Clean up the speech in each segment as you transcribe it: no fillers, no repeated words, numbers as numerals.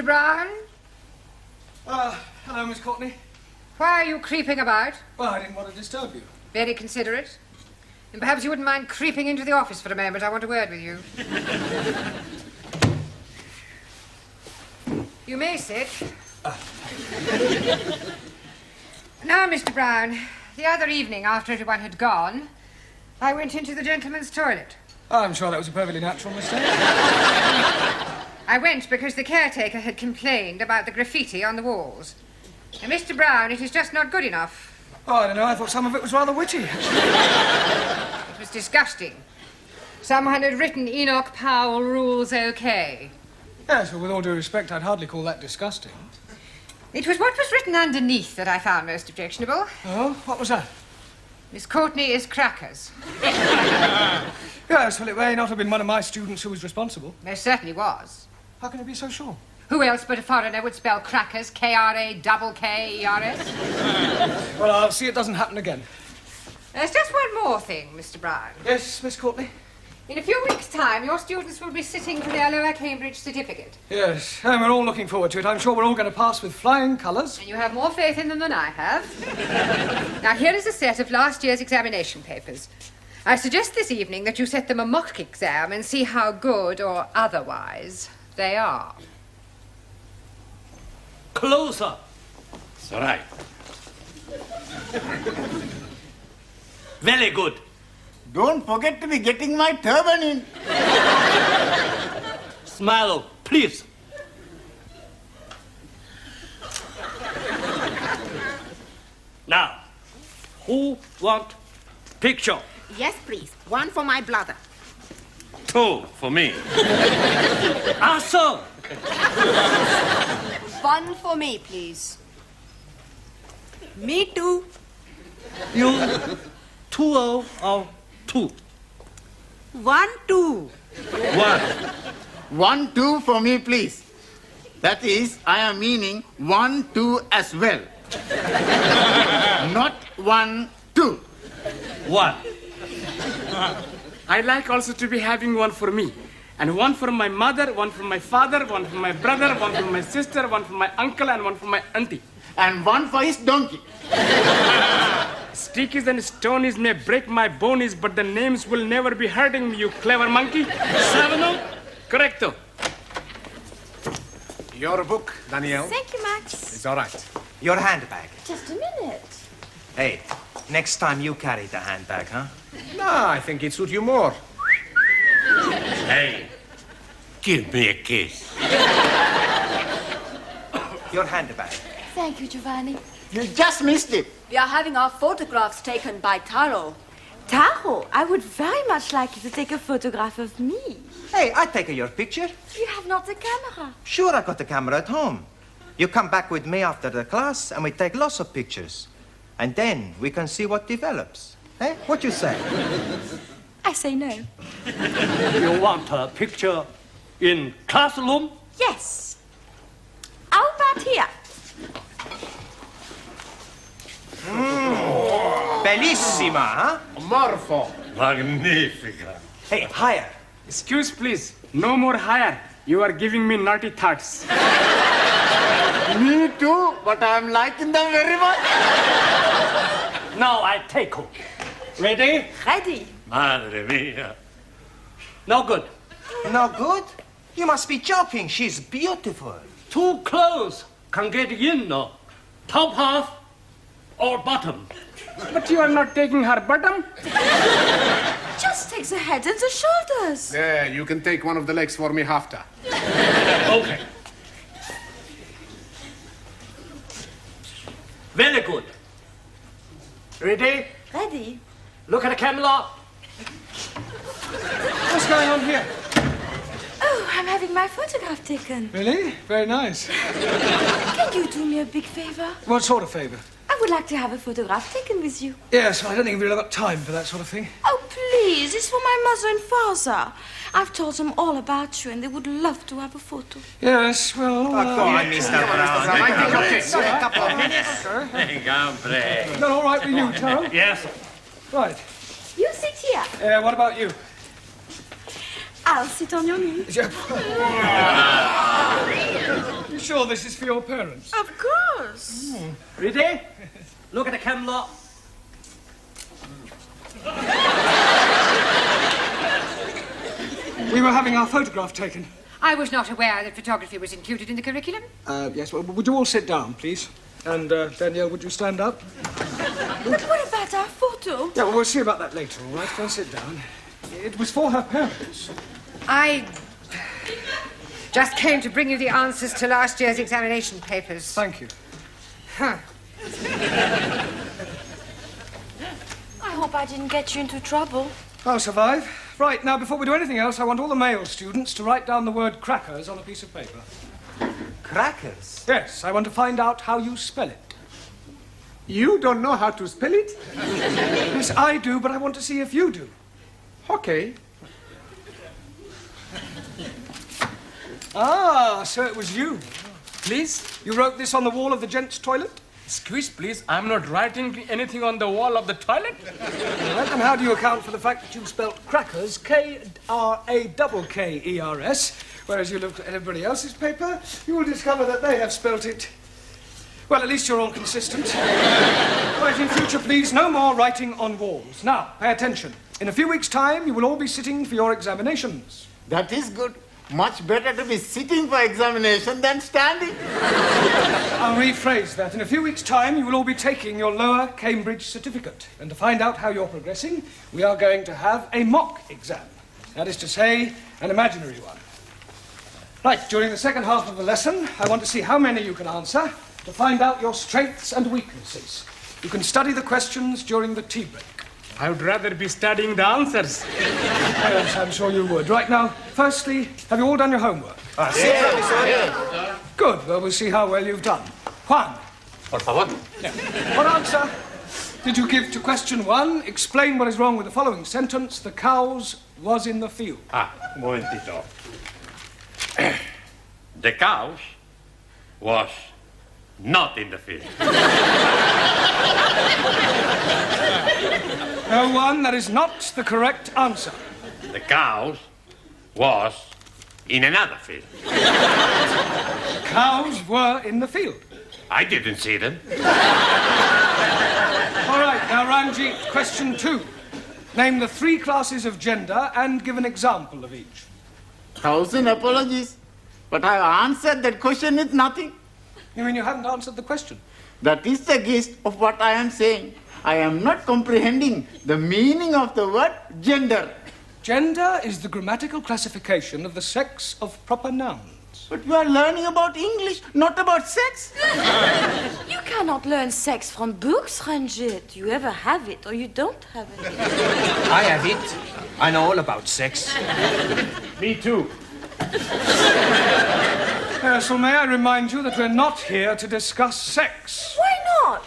Mr. Brown? Hello, Miss Courtney. Why are you creeping about? Well, I didn't want to disturb you. Very considerate. And perhaps you wouldn't mind creeping into the office for a moment. I want a word with you. You may sit. Now, Mr. Brown, the other evening, after everyone had gone, I went into the gentleman's toilet. I'm sure that was a perfectly natural mistake. I went because the caretaker had complained about the graffiti on the walls. And, Mr. Brown, it is just not good enough. Oh, I don't know. I thought some of it was rather witty. It was disgusting. Someone had written Enoch Powell rules okay. Yes, well, with all due respect, I'd hardly call that disgusting. It was what was written underneath that I found most objectionable. Oh, what was that? Miss Courtney is crackers. Yes, well, it may not have been one of my students who was responsible. There certainly was. How can you be so sure? Who else but a foreigner would spell crackers, K-R-A-K-K-E-R-S? Well, I'll see it doesn't happen again. There's just one more thing, Mr. Brown. Yes, Miss Courtney? In a few weeks' time, your students will be sitting for their lower Cambridge certificate. Yes, and we're all looking forward to it. I'm sure we're all going to pass with flying colours. And you have more faith in them than I have. Now, here is a set of last year's examination papers. I suggest this evening that you set them a mock exam and see how good or otherwise they are. Closer. That's right. Very good. Don't forget to be getting my turban in. Smile, please. Now, who want picture? Yes, please. One for my brother. 2 for me. Also. One for me, please. Me too. You 2 or 2? 1, 2. 1. 1, 2 for me, please. That is, I am meaning 1, 2 as well. Not 1, 2. 1. I'd like also to be having one for me. And one for my mother, one for my father, one for my brother, one for my sister, one for my uncle, and one for my auntie. And one for his donkey. Stickies and stonies may break my bonies, but the names will never be hurting me, you clever monkey. 7 correcto. Your book, Danielle. Thank you, Max. It's all right. Your handbag. Just a minute. Hey, next time you carry the handbag, huh? No, I think it suits you more. Hey, give me a kiss. Your handbag. Thank you, Giovanni. You just missed it. We are having our photographs taken by Taro. Taro, I would very much like you to take a photograph of me. Hey, I take your picture. You have not the camera. Sure, I got the camera at home. You come back with me after the class and we take lots of pictures. And then we can see what develops. Eh? What you say? I say no. You want a picture in classroom? Yes. How about here? Bellissima, huh? Morpho. Magnifica. Hey, higher. Excuse, please. No more higher. You are giving me naughty thoughts. Me too, but I'm liking them very much. Now I take her. Ready? Ready. Madre mia. No good. No good? You must be joking. She's beautiful. Too close. Can get in, no? Top half or bottom? But you are not taking her bottom? Just take the head and the shoulders. There, you can take one of the legs for me after. Okay. Very good. Ready? Ready. Look at the camera. What's going on here? Oh, I'm having my photograph taken. Really? Very nice. Can you do me a big favor? What sort of favour? I would like to have a photograph taken with you. Yes, well, I don't think we've really got time for that sort of thing. Oh, please. It's for my mother and father. I've told them all about you, and they would love to have a photo. Yes, well... Go on, Mr. Brown. I think I'll take a couple of minutes. Is that all right with you, Taro? Yes. Right. You sit here. What about you? I'll sit on your knee. sure this is for your parents? Of course. Ready? Look at the camera. We were having our photograph taken. I was not aware that photography was included in the curriculum. Yes, well, would you all sit down, please? And, Danielle, would you stand up? But what about our photo? Yeah, well, we'll see about that later, all right? Go and sit down. It was for her parents. I just came to bring you the answers to last year's examination papers. Thank you. Huh. I hope I didn't get you into trouble. I'll survive. Right, now, before we do anything else, I want all the male students to write down the word crackers on a piece of paper. Crackers? Yes, I want to find out how you spell it. You don't know how to spell it? Yes, I do, but I want to see if you do. Okay. Ah, so it was you. Please? You wrote this on the wall of the gents' toilet? Excuse, please. I'm not writing anything on the wall of the toilet. All right, and how do you account for the fact that you spelt crackers, K-R-A-K-K-E-R-S, whereas you looked at everybody else's paper, you will discover that they have spelt it... Well, at least you're all consistent. Right, in future, please, no more writing on walls. Now, pay attention. In a few weeks' time, you will all be sitting for your examinations. That is good. Much better to be sitting for examination than standing. I'll rephrase that. In a few weeks' time, you will all be taking your lower Cambridge certificate. And to find out how you're progressing, we are going to have a mock exam. That is to say, an imaginary one. Right, during the second half of the lesson, I want to see how many you can answer to find out your strengths and weaknesses. You can study the questions during the tea break. I would rather be studying the answers. Yes, I'm sure you would. Right now, firstly, have you all done your homework? Yeah. Good. Well, we'll see how well you've done. Juan. Por favor. What answer did you give to question 1? Explain what is wrong with the following sentence. The cows was in the field. Un momentito. The cows was not in the field. No, one, that is not the correct answer. The cows was in another field. Cows were in the field. I didn't see them. All right, now, Ranjit, question 2. Name the 3 classes of gender and give an example of each. 1,000 apologies. But I have answered that question with nothing. You mean you haven't answered the question? That is the gist of what I am saying. I am not comprehending the meaning of the word gender. Gender is the grammatical classification of the sex of proper nouns. But we are learning about English, not about sex. You cannot learn sex from books, Ranjit. You either have it or you don't have it. I have it. I know all about sex. Me too. So may I remind you that we're not here to discuss sex. Why not?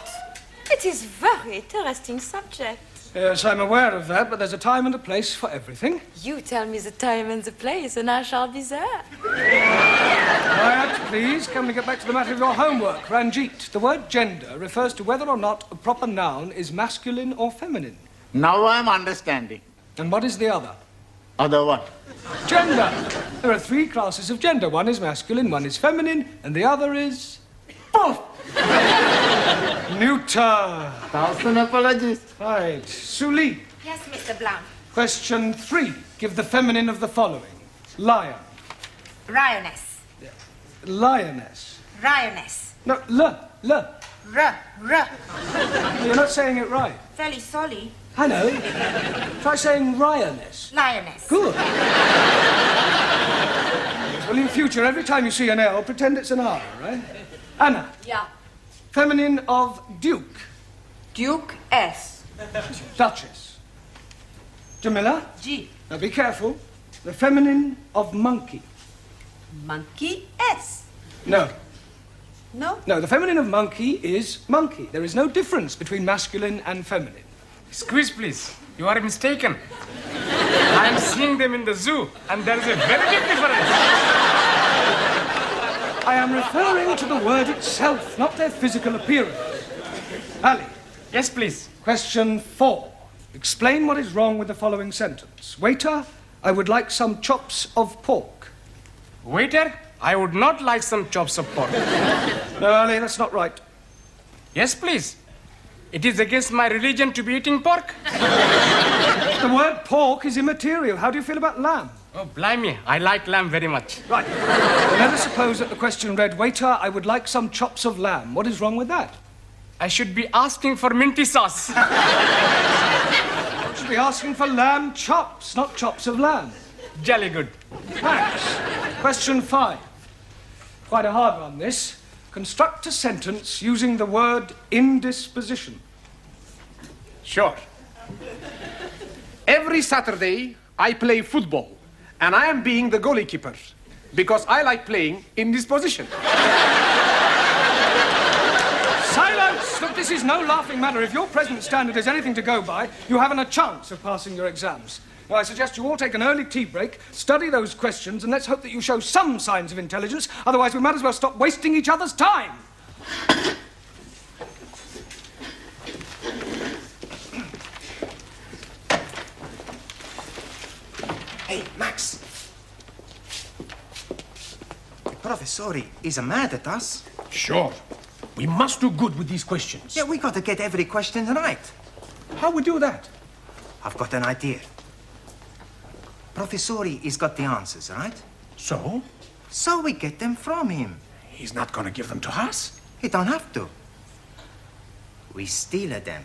It is a very interesting subject. Yes, I'm aware of that, but there's a time and a place for everything. You tell me the time and the place, and I shall be there. Quiet, please. Can we get back to the matter of your homework? Ranjit, the word gender refers to whether or not a proper noun is masculine or feminine. Now I am understanding. And what is the other? Other one. Gender. There are 3 classes of gender. One is masculine, one is feminine, and the other is... Poof! neuter. 1,000 apologies. Right. Suli. Yes, Mr. Blount. Question 3. Give the feminine of the following. Lion. Lioness. Lioness. Lioness. No, l. You're not saying it right. Fairly solly. I know. Try saying lioness. Lioness. Good. Well, in future, every time you see an L, pretend it's an R, right? Anna. Yeah. Feminine of Duke. Duke S. Duchess. Jamila. G. Now be careful. The feminine of monkey. Monkey S. No. No? No, the feminine of monkey is monkey. There is no difference between masculine and feminine. Excuse, please. You are mistaken. I'm seeing them in the zoo, and there is a very big difference. I am referring to the word itself, not their physical appearance. Ali. Yes, please. Question 4. Explain what is wrong with the following sentence. Waiter, I would like some chops of pork. Waiter, I would not like some chops of pork. No, Ali, that's not right. Yes, please. It is against my religion to be eating pork. The word pork is immaterial. How do you feel about lamb? Oh, blimey, I like lamb very much. Right. Well, let us suppose that the question read, waiter, I would like some chops of lamb. What is wrong with that? I should be asking for minty sauce. You should be asking for lamb chops, not chops of lamb. Jolly good. Max, question 5. Quite a hard one, this. Construct a sentence using the word indisposition. Sure. Every Saturday, I play football, and I am being the goalkeeper because I like playing in this position. Silence! Look, this is no laughing matter. If your present standard is anything to go by, you haven't a chance of passing your exams. Now, I suggest you all take an early tea break, study those questions, and let's hope that you show some signs of intelligence. Otherwise, we might as well stop wasting each other's time. Hey, Max. The professor is mad at us. Sure. We must do good with these questions. Yeah, we got to get every question right. How we do that? I've got an idea. Professori has got the answers, right? So? So we get them from him. He's not going to give them to us. He don't have to. We steal them.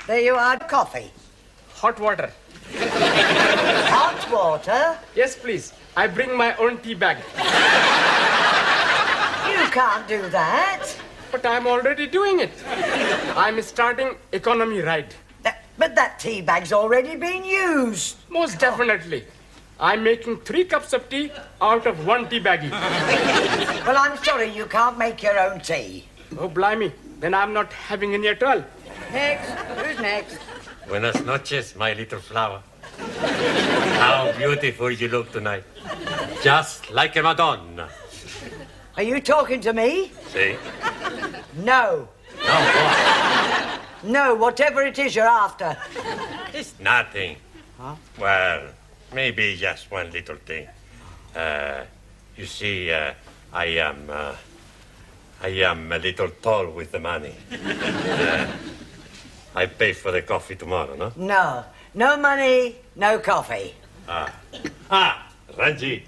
There you are, coffee. Hot water. Hot water? Yes, please. I bring my own tea bag. You can't do that. But I'm already doing it. I'm starting economy ride. But that tea bag's already been used. Most definitely. I'm making 3 cups of tea out of 1 tea baggie. Well, I'm sorry you can't make your own tea. Oh, blimey. Then I'm not having any at all. Next. Who's next? Buenas noches, my little flower. How beautiful you look tonight. Just like a Madonna. Are you talking to me? See? No. No, what? No, whatever it is you're after. It's nothing. Huh? Well, maybe just one little thing. You see, I am a little tall with the money. I pay for the coffee tomorrow, no? No. No money, no coffee. Ranji,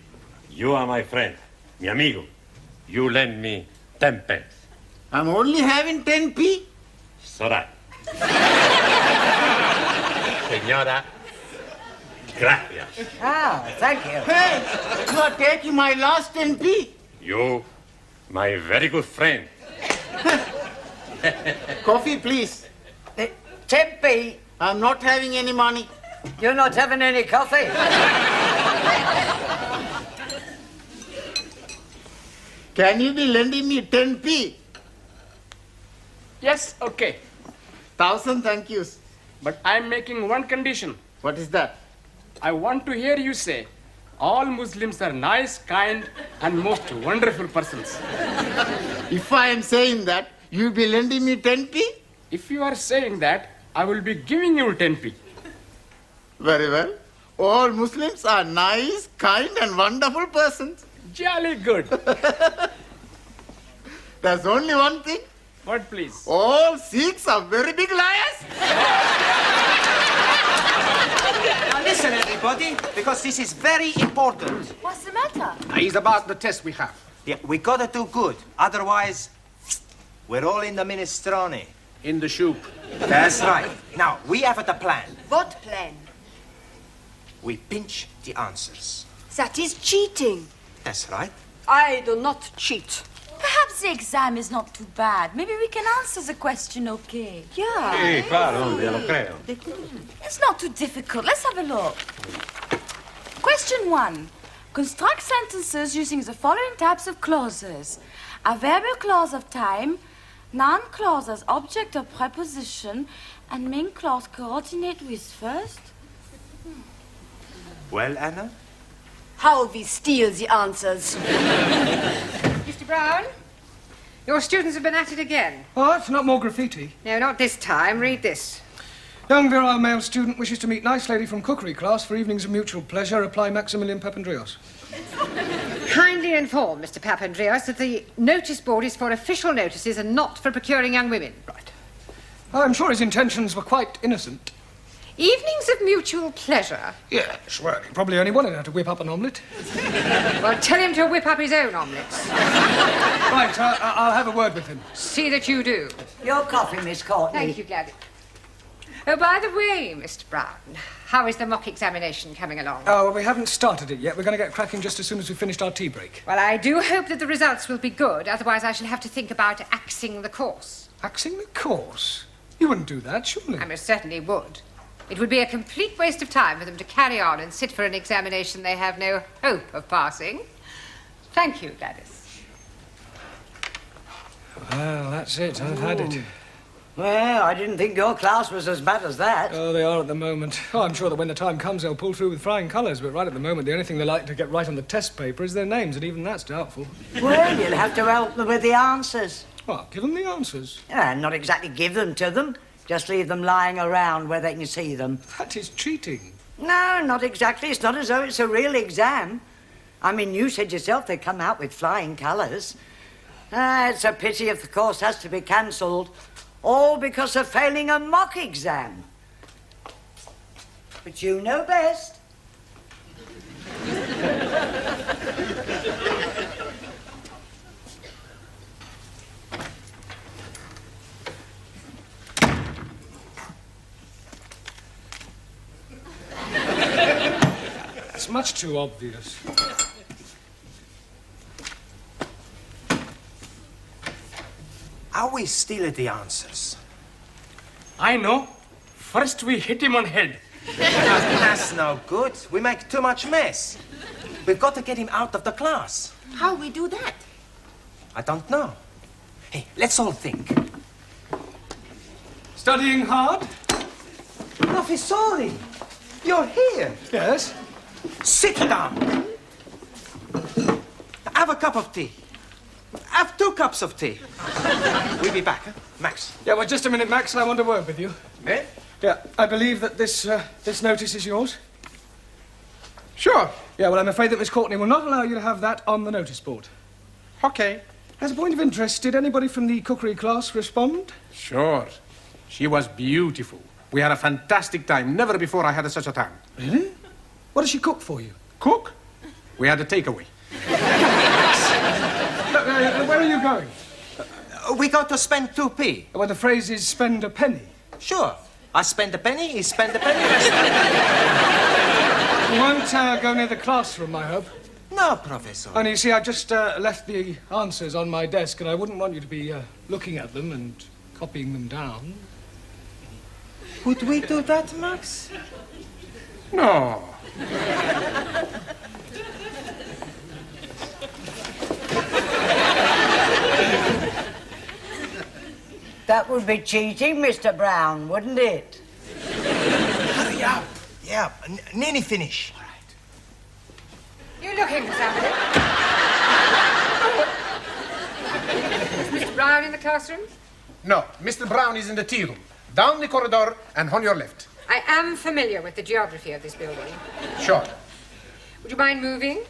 you are my friend, mi amigo. You lend me 10 pence. I'm only having 10p. So that. Señora, gracias. Thank you. Hey, you are taking my last 10p. You, my very good friend. Coffee, please. 10p. I'm not having any money. You're not having any coffee? Can you be lending me 10p? Yes, okay. 1,000 thank yous. But I'm making one condition. What is that? I want to hear you say, all Muslims are nice, kind, and most wonderful persons. If I am saying that, you'll be lending me 10p? If you are saying that, I will be giving you 10p. Very well. All Muslims are nice, kind, and wonderful persons. Jolly good. There's only one thing. What, please? All Sikhs are very big liars. Now listen, everybody, because this is very important. What's the matter? It's about the test we have. Yeah, we gotta do good. Otherwise, we're all in the minestrone. In the soup. That's right. Now, we have the plan. What plan? We pinch the answers. That is cheating. That's right. I do not cheat. Perhaps the exam is not too bad. Maybe we can answer the question okay. Yeah. Sí, claro, ya lo creo. It's not too difficult. Let's have a look. Question 1. Construct sentences using the following types of clauses. A verbal clause of time, noun clause as object or preposition, and main clause coordinate with first. Well, Anna? How we steal the answers. Mr. Brown, your students have been at it again. What? Not more graffiti? No, not this time. Read this. Young virile male student wishes to meet nice lady from cookery class for evenings of mutual pleasure. Apply Maximilian Papandreou. Kindly inform Mr. Papandreou that the notice board is for official notices and not for procuring young women. Right. I'm sure his intentions were quite innocent. Evenings of mutual pleasure? Yes, well, he probably only wanted her to whip up an omelette. Well, tell him to whip up his own omelettes. Right, I'll have a word with him. See that you do. Your coffee, Miss Courtney. Thank you, Gladys. Oh, by the way, Mr. Brown, how is the mock examination coming along? Oh, well, we haven't started it yet. We're going to get cracking just as soon as we've finished our tea break. Well, I do hope that the results will be good, otherwise I shall have to think about axing the course. Axing the course? You wouldn't do that, surely? I most certainly would. It would be a complete waste of time for them to carry on and sit for an examination they have no hope of passing. Thank you, Gladys. Well, that's it. I've had it. Well, I didn't think your class was as bad as that. Oh, they are at the moment. Oh, I'm sure that when the time comes, they'll pull through with flying colours, but right at the moment, the only thing they like to get right on the test paper is their names, and even that's doubtful. Well, you'll have to help them with the answers. What, give them the answers? Not exactly give them to them. Just leave them lying around where they can see them. That is cheating. No, not exactly. It's not as though it's a real exam. I mean, you said yourself they come out with flying colours. It's a pity if the course has to be cancelled, all because of failing a mock exam. But you know best. It's much too obvious. Are we still at the answers? I know. First we hit him on head. That's no good. We make too much mess. We've got to get him out of the class. How we do that? I don't know. Hey, let's all think. Studying hard? Professore, you're here. Yes? Sit down. Have a cup of tea. Have 2 cups of tea. We'll be back, huh? Max. Yeah, well, just a minute, Max. I want to work with you. Eh? Yeah, I believe that this notice is yours. Sure. Yeah, well, I'm afraid that Miss Courtney will not allow you to have that on the notice board. Okay. As a point of interest, did anybody from the cookery class respond? Sure. She was beautiful. We had a fantastic time. Never before I had such a time. Really? What does she cook for you? Cook? We had a takeaway. Look, where are you going? We got to spend 2p. Well, the phrase is spend a penny. Sure. I spend a penny, he spend a penny. You won't go near the classroom, I hope. No, Professor. Only, you see, I just left the answers on my desk, and I wouldn't want you to be looking at them and copying them down. Would we do that, Max? No. That would be cheating, Mr. Brown, wouldn't it? Hurry up. Yeah, nearly finish. All right. You looking for somebody? Is Mr. Brown in the classroom? No, Mr. Brown is in the tea room. Down the corridor and on your left. I am familiar with the geography of this building. Sure. Would you mind moving?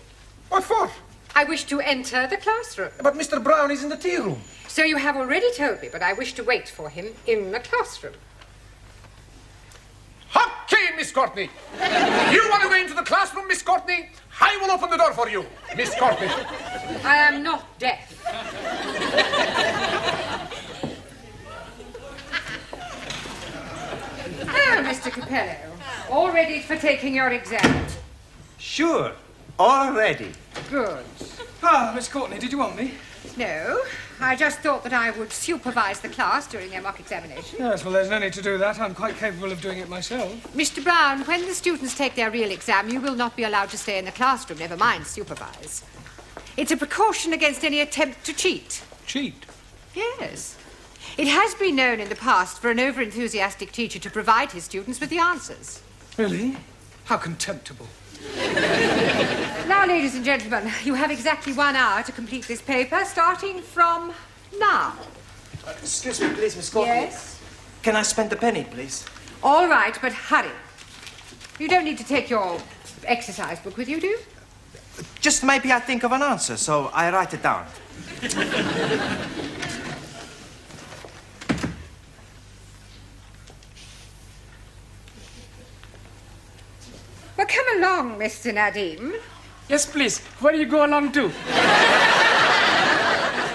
What for? I wish to enter the classroom. But Mr. Brown is in the tea room. So you have already told me, but I wish to wait for him in the classroom. Okay, Miss Courtney. You want to go into the classroom, Miss Courtney? I will open the door for you, Miss Courtney. I am not deaf. Oh, Mr. Capello, all ready for taking your exam? Sure. All ready. Good. Ah, Miss Courtney, did you want me? No, I just thought that I would supervise the class during their mock examination. Yes, well, there's no need to do that. I'm quite capable of doing it myself. Mr. Brown, when the students take their real exam, you will not be allowed to stay in the classroom, never mind supervise. It's a precaution against any attempt to cheat. Cheat? Yes. It has been known in the past for an over-enthusiastic teacher to provide his students with the answers. Really? How contemptible. Now, ladies and gentlemen, you have exactly 1 hour to complete this paper, starting from now. Excuse me, please, Miss Courtney. Yes? Can I spend a penny, please? All right, but hurry. You don't need to take your exercise book with you, do you? Just maybe I think of an answer, so I write it down. Well, come along, Mr. Nadim. Yes, please. Where do you go along to?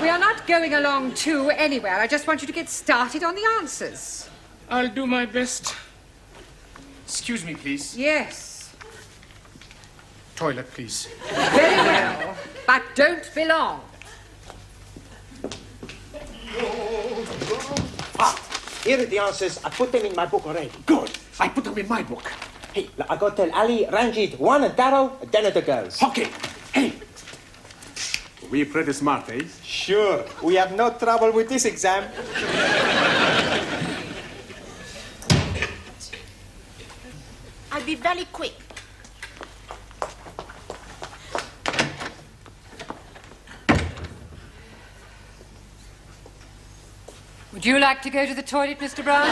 We are not going along to anywhere. I just want you to get started on the answers. I'll do my best. Excuse me, please. Yes. Toilet, please. Very well. But don't be long. Here are the answers. I put them in my book already. Good. I put them in my book. Hey, I got to tell Ali, Ranjit, Juan, and Darrow, then at the girls. Okay. Hey. We're pretty smart, eh? Sure. We have no trouble with this exam. I'll be very quick. Would you like to go to the toilet, Mr. Brown?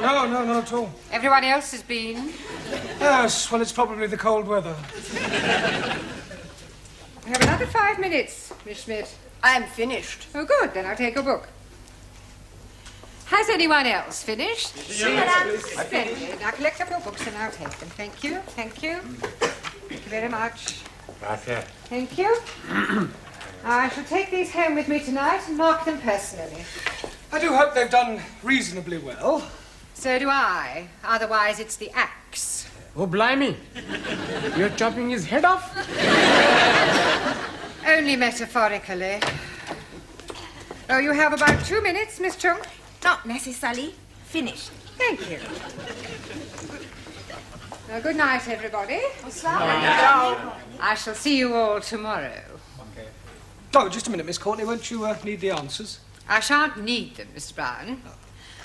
No, not at all. Everyone else has been. Yes, well, it's probably the cold weather. We have another 5 minutes, Miss Schmidt. I am finished. Oh, good. Then I'll take your book. Has anyone else finished? Yes, Splendid. Now collect up your books and I'll take them. Thank you. Thank you. Thank you very much. Gracias. Thank you. I shall take these home with me tonight and mark them personally. I do hope they've done reasonably well. So do I. Otherwise, it's the axe. Oh, blimey. You're chopping his head off? Only metaphorically. Oh, you have about 2 minutes, Miss Chung. Not necessarily. Finished. Thank you. Well, good night, everybody. I shall see you all tomorrow. Oh, just a minute, Miss Courtney. Won't you need the answers? I shan't need them, Mr. Brown.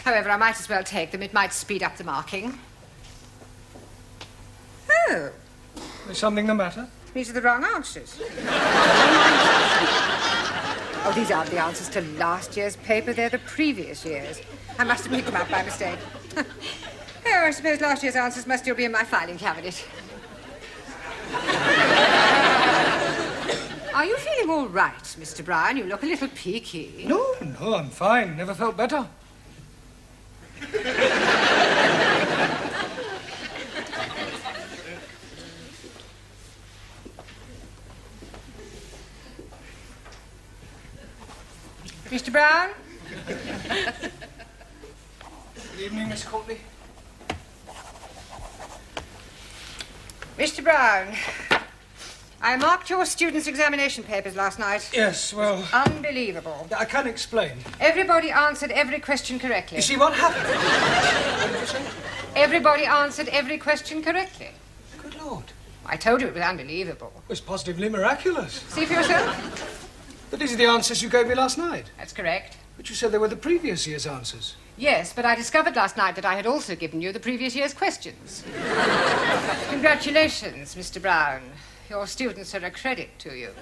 However, I might as well take them. It might speed up the marking. Oh. Is something the matter? These are the wrong answers. Oh, these aren't the answers to last year's paper. They're the previous year's. I must have picked them up by mistake. Oh, I suppose last year's answers must still be in my filing cabinet. Are you feeling all right, Mr. Brown? You look a little peaky. No, I'm fine. Never felt better. Mr. Brown? Good evening, Miss Courtney. Mr. Brown, I marked your students' examination papers last night. Yes, well... Unbelievable. I can't explain. Everybody answered every question correctly. You see what happened? What did you say? Everybody answered every question correctly. Good Lord. I told you it was unbelievable. It was positively miraculous. See for yourself? But these are the answers you gave me last night. That's correct. But you said they were the previous year's answers. Yes, but I discovered last night that I had also given you the previous year's questions. Congratulations, Mr. Brown. Your students are a credit to you.